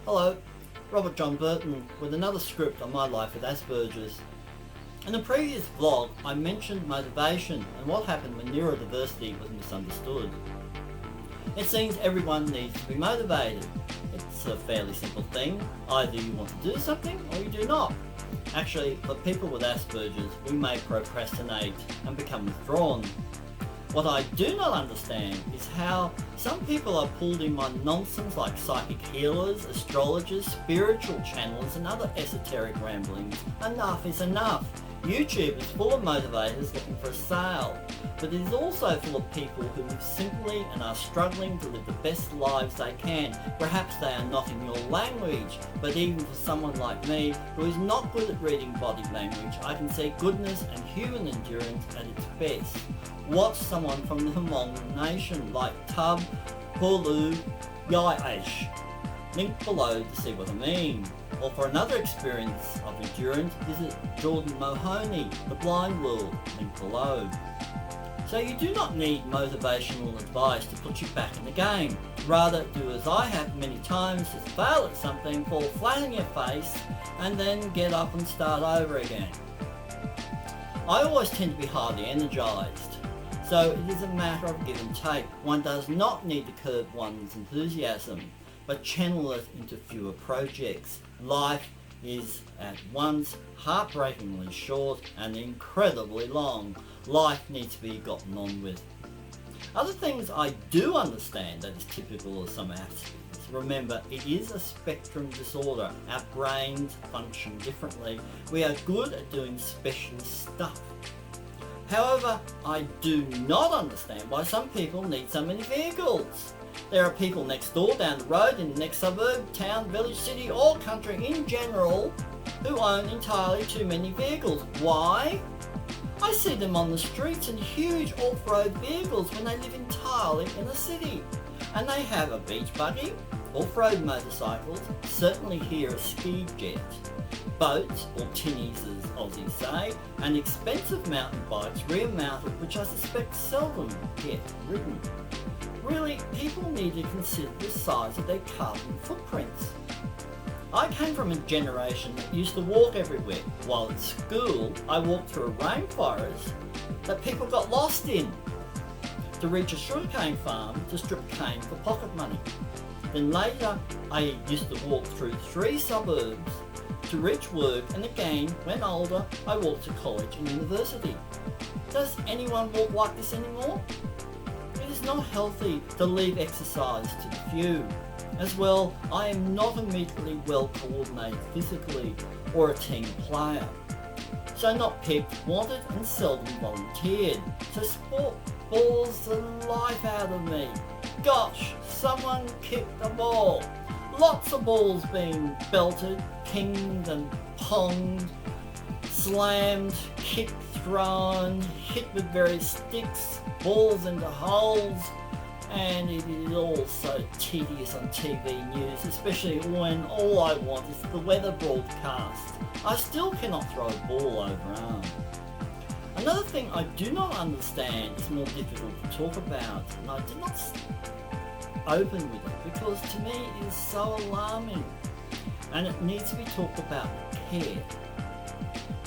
Hello, Robert John Burton with another script on my life with Asperger's. In the previous vlog I mentioned motivation and what happened when neurodiversity was misunderstood. It seems everyone needs to be motivated. It's a fairly simple thing. Either you want to do something or you do not. Actually, for people with Asperger's, we may procrastinate and become withdrawn. What I do not understand is how some people are pulled in by nonsense like psychic healers, astrologers, spiritual channelers and other esoteric ramblings. Enough is enough. YouTube is full of motivators looking for a sale, but it is also full of people who live simply and are struggling to live the best lives they can. Perhaps they are not in your language, but even for someone like me who is not good at reading body language, I can see goodness and human endurance at its best. Watch someone from the Hmong nation like Tub Hulu Yaish. Link below to see what I mean. Or for another experience of endurance, visit Jordan Mahoney, The Blind World, link below. So you do not need motivational advice to put you back in the game. Rather, do as I have many times, just fail at something, fall flat on your face, and then get up and start over again. I always tend to be highly energised. So it is a matter of give and take. One does not need to curb one's enthusiasm, but channel it into fewer projects. Life is at once heartbreakingly short and incredibly long. Life needs to be gotten on with. Other things I do understand that is typical of some Asperger's. Remember, it is a spectrum disorder. Our brains function differently. We are good at doing special stuff. However, I do not understand why some people need so many vehicles. There are people next door, down the road, in the next suburb, town, village, city or country in general who own entirely too many vehicles. Why? I see them on the streets in huge off-road vehicles when they live entirely in the city. And they have a beach buggy, off-road motorcycles, certainly here a ski jet, boats, or tinnies as Aussies say, and expensive mountain bikes rear mounted which I suspect seldom get ridden. Really, people need to consider the size of their carbon footprints. I came from a generation that used to walk everywhere. While at school, I walked through a rainforest that people got lost in to reach a sugarcane farm to strip cane for pocket money. Then later, I used to walk through 3 suburbs to reach work, and again, when older, I walked to college and university. Does anyone walk like this anymore? It is not healthy to leave exercise to the few. As well, I am not immediately well coordinated physically or a team player. So not picked, wanted and seldom volunteered. So sport bores the life out of me. Gosh, someone kicked the ball. Lots of balls being belted, pinged and ponged, slammed, kicked, thrown, hit with various sticks, balls into holes, and it is all so tedious on TV news, especially when all I want is the weather broadcast. I still cannot throw a ball over arm. Another thing I do not understand is more difficult to talk about, and I did not open with it because to me it is so alarming and it needs to be talked about with care.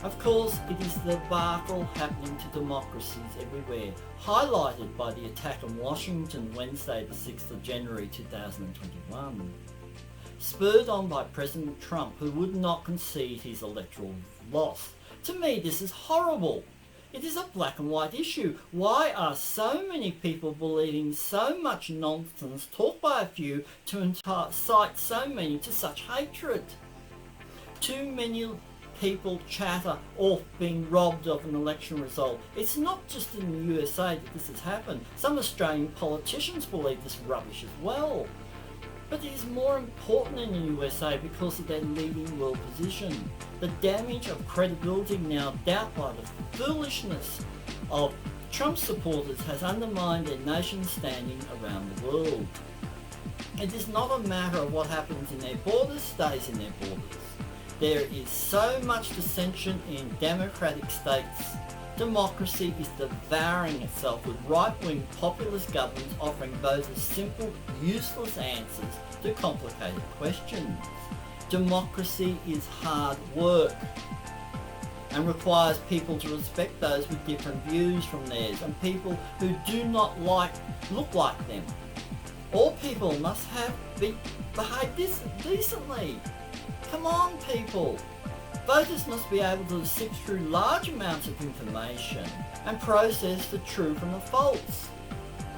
Of course, it is the debacle happening to democracies everywhere, highlighted by the attack on Washington Wednesday the 6th of January 2021. Spurred on by President Trump, who would not concede his electoral loss. To me this is horrible. It is a black and white issue. Why are so many people believing so much nonsense talked by a few to incite so many to such hatred? Too many people chatter off being robbed of an election result. It's not just in the USA that this has happened. Some Australian politicians believe this rubbish as well. But it is more important in the USA because of their leading world position. The damage of credibility now doubt by the foolishness of Trump supporters has undermined their nation's standing around the world. It is not a matter of what happens in their borders stays in their borders. There is so much dissension in democratic states Democracy is devouring itself with right-wing populist governments offering both simple, useless answers to complicated questions. Democracy is hard work and requires people to respect those with different views from theirs and people who do not look like them. All people must behave decently. Come on, people. Voters must be able to sift through large amounts of information and process the true from the false.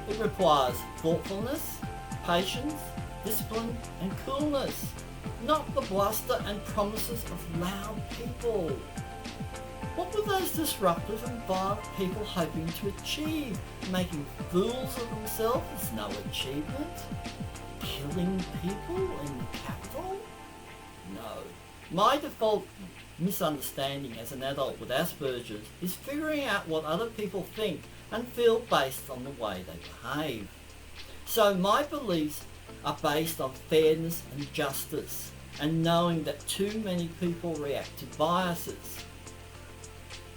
It requires thoughtfulness, patience, discipline and coolness, not the bluster and promises of loud people. What were those disruptive and violent people hoping to achieve? Making fools of themselves is no achievement. Killing people in the capital? No. My default misunderstanding as an adult with Asperger's is figuring out what other people think and feel based on the way they behave. So my beliefs are based on fairness and justice and knowing that too many people react to biases.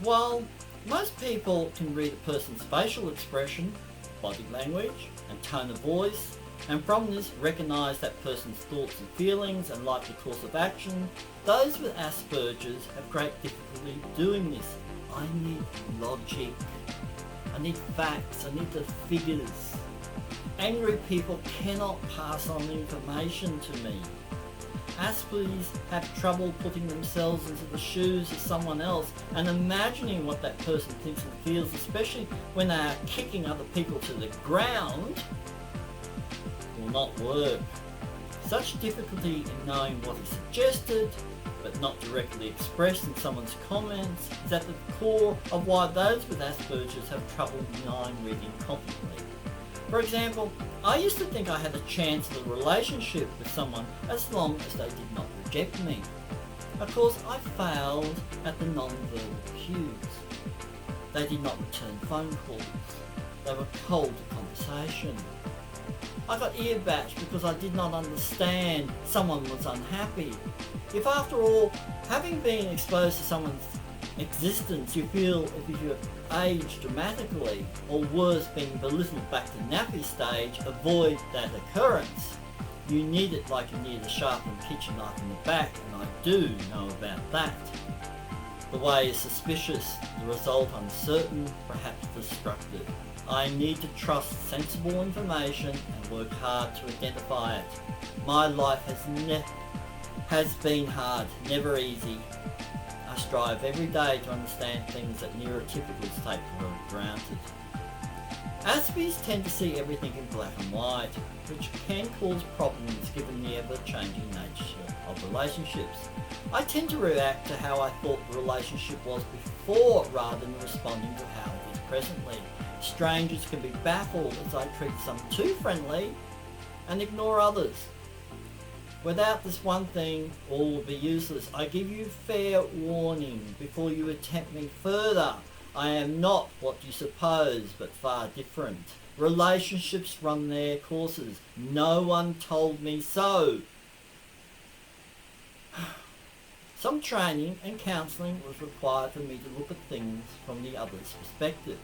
While most people can read a person's facial expression, body language and tone of voice, and from this recognise that person's thoughts and feelings and likely course of action, those with Asperger's have great difficulty doing this. I need logic. I need facts. I need the figures. Angry people cannot pass on the information to me. Aspergers have trouble putting themselves into the shoes of someone else and imagining what that person thinks and feels, especially when they are kicking other people to the ground, will not work. Such difficulty in knowing what is suggested but not directly expressed in someone's comments is at the core of why those with Asperger's have trouble mind reading competently. For example, I used to think I had a chance of a relationship with someone as long as they did not reject me. Of course, I failed at the non-verbal cues. They did not return phone calls. They were cold to conversation. I got ear-bashed because I did not understand someone was unhappy. If after all, having been exposed to someone's existence, you feel if you have aged dramatically, or worse, being belittled back to nappy stage, avoid that occurrence. You need it like you need a sharpened kitchen knife in the back, and I do know about that. The way is suspicious, the result uncertain, perhaps destructive. I need to trust sensible information and work hard to identify it. My life has been hard, never easy. I strive every day to understand things that neurotypicals take for granted. Aspergers tend to see everything in black and white, which can cause problems given the ever-changing nature of relationships. I tend to react to how I thought the relationship was before rather than responding to how it is presently. Strangers can be baffled as I treat some too friendly and ignore others. Without this one thing, all will be useless. I give you fair warning before you attempt me further. I am not what you suppose, but far different. Relationships run their courses. No one told me so. Some training and counselling was required for me to look at things from the other's perspective.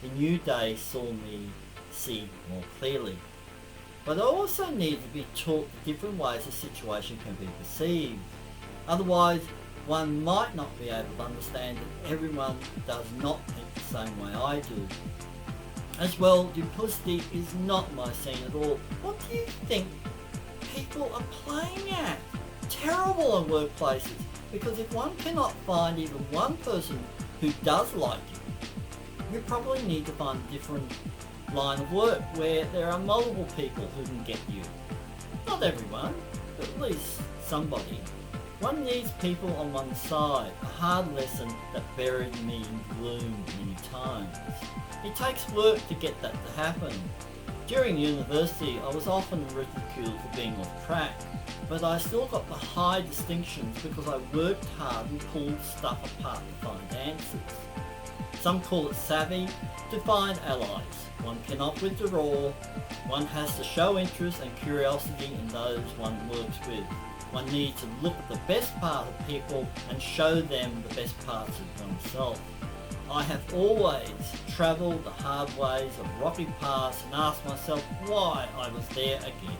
The new day saw me see more clearly. But I also need to be taught the different ways a situation can be perceived. Otherwise, one might not be able to understand that everyone does not think the same way I do. As well, duplicity is not my scene at all. What do you think people are playing at? Terrible in workplaces, because if one cannot find even one person who does like you probably need to find a different line of work where there are multiple people who can get you. Not everyone, but at least somebody. One needs people on one side, a hard lesson that buried me in gloom many times. It takes work to get that to happen. During university, I was often ridiculed for being off track, but I still got the high distinctions because I worked hard and pulled stuff apart to find answers. Some call it savvy, to find allies. One cannot withdraw. One has to show interest and curiosity in those one works with. One needs to look at the best part of people and show them the best parts of oneself. I have always travelled the hard ways of rocky paths and asked myself why I was there again.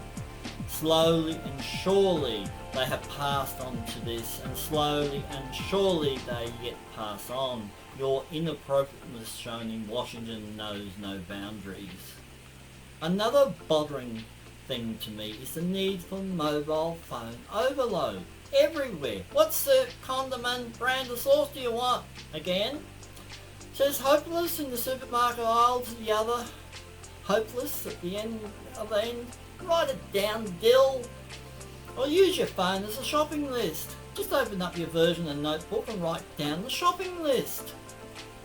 Slowly and surely they have passed on to this, and slowly and surely they yet pass on. Your inappropriateness shown in Washington knows no boundaries. Another bothering thing to me is the need for mobile phone overload. Everywhere. What condiment brand of sauce do you want? Again? Says hopeless in the supermarket aisle to the other. Hopeless at the end of the end. Write it down, Dill. Or use your phone as a shopping list. Just open up your version and notebook and write down the shopping list.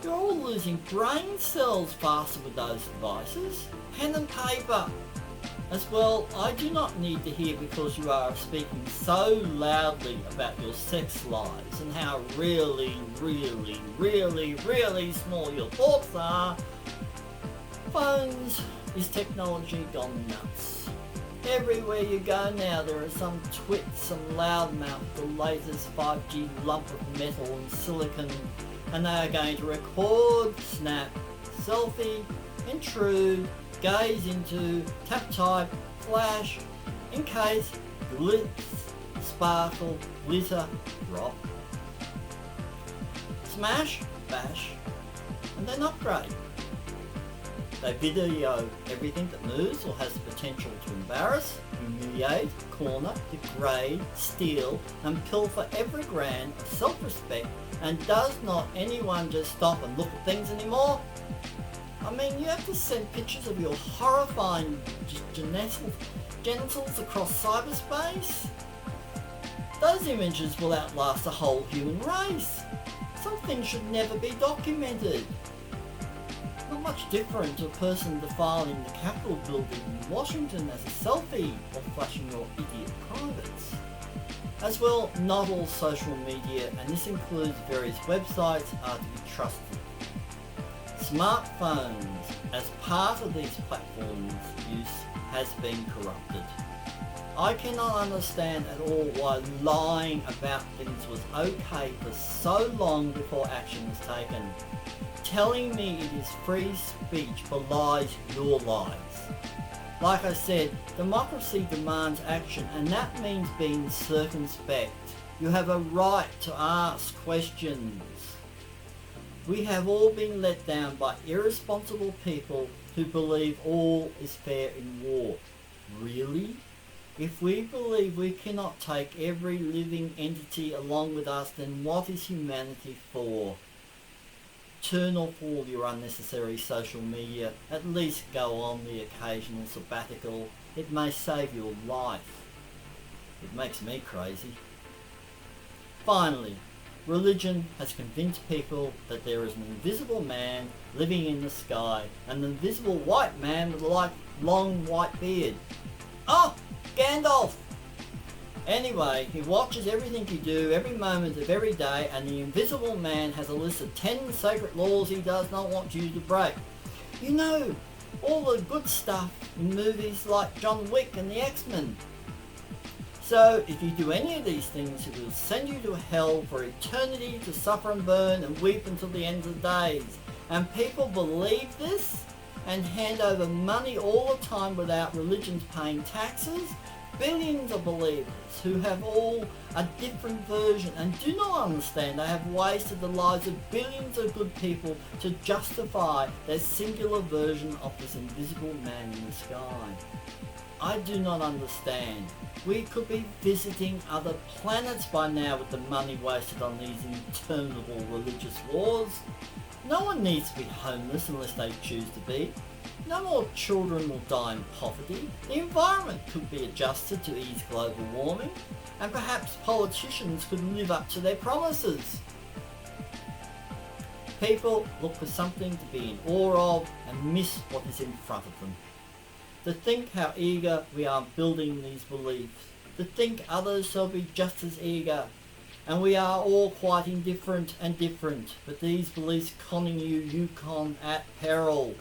You're all losing brain cells faster with those devices. Pen and paper. As well, I do not need to hear because you are speaking so loudly about your sex lives and how really, really, really, really small your thoughts are. Phones is technology gone nuts. Everywhere you go now there are some twits, some loudmouth, the latest 5G lump of metal and silicon, and they are going to record, snap, selfie, intrude, gaze into, tap type, flash, encase, glitz, sparkle, glitter, drop. Smash, bash, and then upgrade. They video everything that moves or has the potential to embarrass, humiliate, corner, degrade, steal, and pilfer every grain of self-respect. And does not anyone just stop and look at things anymore? I mean, you have to send pictures of your horrifying genitals across cyberspace? Those images will outlast the whole human race. Some things should never be documented. Not much different to a person defiling the Capitol building in Washington as a selfie or flashing your idiot privates. As well, not all social media, and this includes various websites, are to be trusted. Smartphones, as part of these platforms' use, has been corrupted. I cannot understand at all why lying about things was okay for so long before action was taken. Telling me it is free speech belies your lies. Like I said, democracy demands action, and that means being circumspect. You have a right to ask questions. We have all been let down by irresponsible people who believe all is fair in war. Really? If we believe we cannot take every living entity along with us, then what is humanity for? Turn off all your unnecessary social media. At least go on the occasional sabbatical. It may save your life. It makes me crazy. Finally, religion has convinced people that there is an invisible man living in the sky, and an invisible white man with a long white beard. Oh, Gandalf! Anyway, he watches everything you do every moment of every day, and the invisible man has a list of 10 sacred laws he does not want you to break. You know, all the good stuff in movies like John Wick and the X-Men. So, if you do any of these things, he will send you to hell for eternity to suffer and burn and weep until the end of the days. And people believe this and hand over money all the time without religions paying taxes? Billions of believers who have all a different version and do not understand they have wasted the lives of billions of good people to justify their singular version of this invisible man in the sky. I do not understand. We could be visiting other planets by now with the money wasted on these interminable religious wars. No one needs to be homeless unless they choose to be. No more children will die in poverty. The environment could be adjusted to ease global warming, and perhaps politicians could live up to their promises. People look for something to be in awe of and miss what is in front of them. To think how eager we are building these beliefs. To think others shall be just as eager. And we are all quite indifferent and different, but these beliefs conning you con at peril.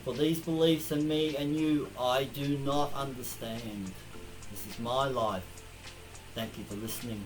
For these beliefs and me and you, I do not understand. This is my life. Thank you for listening.